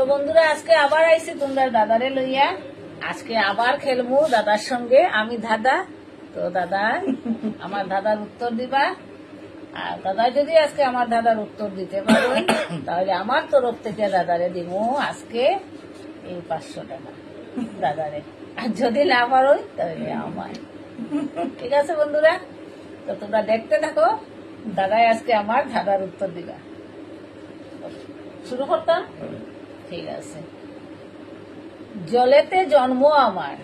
তো বন্ধুরা আজকে আবার আইছি তোমরা দাদারে লইয়া। আজকে আবার খেলবো দাদার সঙ্গে। আমি দাদা, তো দাদা আমার দাদার উত্তর দিবা। আর দাদা যদি আজকে আমার দাদার উত্তর দিতে পারো তাহলে আমার তরফ থেকে দাদারে দিব আজকে এই 500 টাকা দাদারে। আর যদি না পারো তাহলে আমার। ঠিক আছে বন্ধুরা, তো তোমরা দেখতে থাকো। দাদাই আজকে আমার দাদার উত্তর দিবা। শুরু করতাম? ঠিক আছে। জলেতে জন্ম আমার,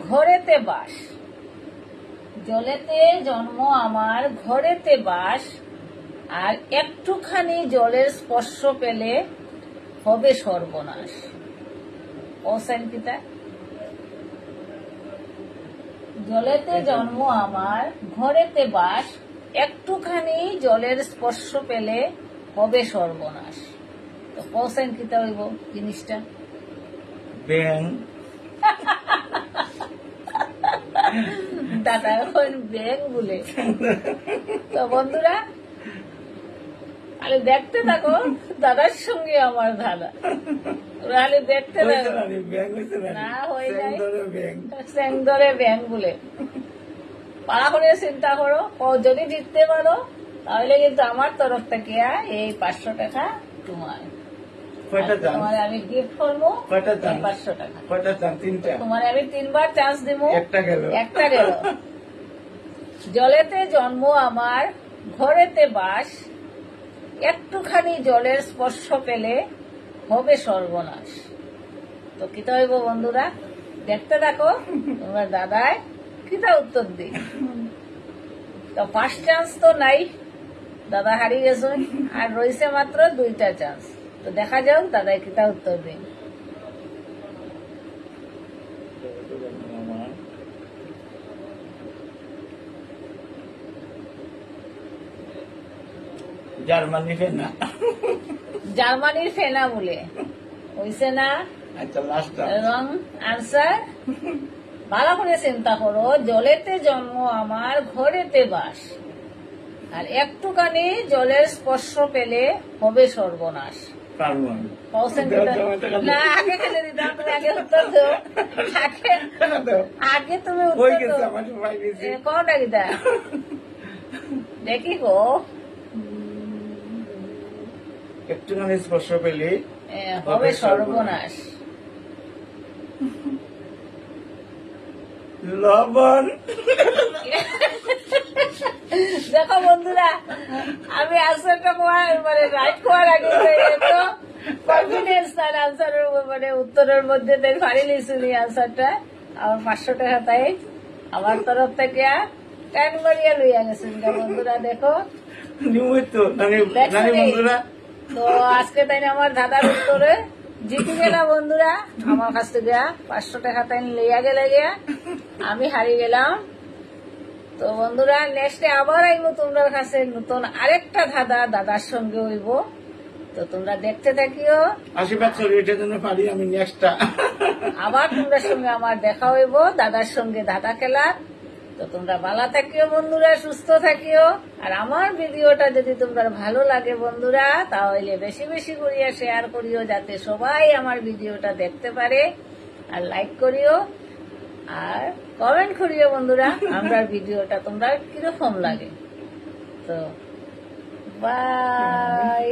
ঘরেতে বাস। জলেতে জন্ম আমার, ঘরেতে বাস। আর একটুখানি জলের স্পর্শ পেলে হবে সর্বনাশ। অসাইন পিতা। জলেতে জন্ম আমার, ঘরেতে বাস। একটুখানি জলের স্পর্শ পেলে হবে সর্বনাশ। তো অসাইন পিতা হইব জিনিসটা ব্যাং। দাদা এখন ব্যাং বলে। তো বন্ধুরা খালি দেখতে থাকো দাদার সঙ্গে আমার দাদা। খালি দেখতে থাকো। না হয়ে যায় স্যাংদরে ব্যাং বলে। পাড়া করে চিন্তা করো, যদি জিততে পারো তাহলে কিন্তু আমার তরফ থেকে এই 500 টাকা তোমার। তোমার আমি গিফট করবো 500 টাকা। তোমার আমি 3বার চান্স দিব, একটা গেল। জলেতে জন্ম আমার, ঘরেতে বাস। একটুখানি জলের স্পর্শ পেলে হবে সর্বনাশ। তো কিতা হইব বন্ধুরা? দেখতে থাকো তোমার দাদাই কিতা উত্তর দিই। তো ফার্স্ট চান্স তো নাই, দাদা হারিয়ে গেছে। আর রয়েছে মাত্র 2টা চান্স। তো দেখা যাও দাদাই কিতা উত্তর দিন। জার্মানির ফেনা। জার্মানির ফেনা বলে হইছে না? আচ্ছা লাস্ট রং আনসার। ভালো করে চিন্তা করো। জলেতে জন্ম আমার, ঘরেতে বাস। আর একটুখানি জলের স্পর্শ পেলে হবে সর্বনাশ। না আগে খেলে দিতাম, তুমি আগে উত্তর দাও। আগে তুমি উত্তর দাও। কোনটা কিতা দেখি গো। একটুখানি স্পর্শ পেলে হবে সর্বনাশ। লবণ। দেখো বন্ধুরা, আমি আনসারটা মানে রাইট করার আগে তো কনফিডেন্স তার আনসারের মানে উত্তরের মধ্যে ফাড়ি লিখছি আনসারটা। আমার 500 টাকা তাই আমার তরফ থেকে কান মারিয়া লইয়া গেছেন বন্ধুরা। দেখো তো আজকে তাই আমার দাদার উত্তরে জিতে গেলাম বন্ধুরা। আমার কাছ থেকে 500 টাকা তাই লইয়া গেলে গিয়া আমি হারিয়ে গেলাম। তো বন্ধুরা নেক্সটে আবার আইব তোমার কাছে নতুন আরেকটা দাদার সঙ্গে হইব। তো তোমরা দেখতে থাকিও। আশীর্বাদ করি এটার জন্য পারি আমি নেক্সটটা। আবার তোমরা সঙ্গে আমার দেখা হইব দাদার সঙ্গে দাদা খেলা। তো তোমরা ভালো থাকিও বন্ধুরা, সুস্থ থাকিও। আর আমার ভিডিওটা যদি তোমরা ভালো লাগে বন্ধুরা তাহলে বেশি বেশি করিয়া শেয়ার করিও, যাতে সবাই আমার ভিডিওটা দেখতে পারে। আর লাইক করিও আর কমেন্ট করিও বন্ধুরা আমার ভিডিওটা তোমরা কিরকম লাগে। তো বাই।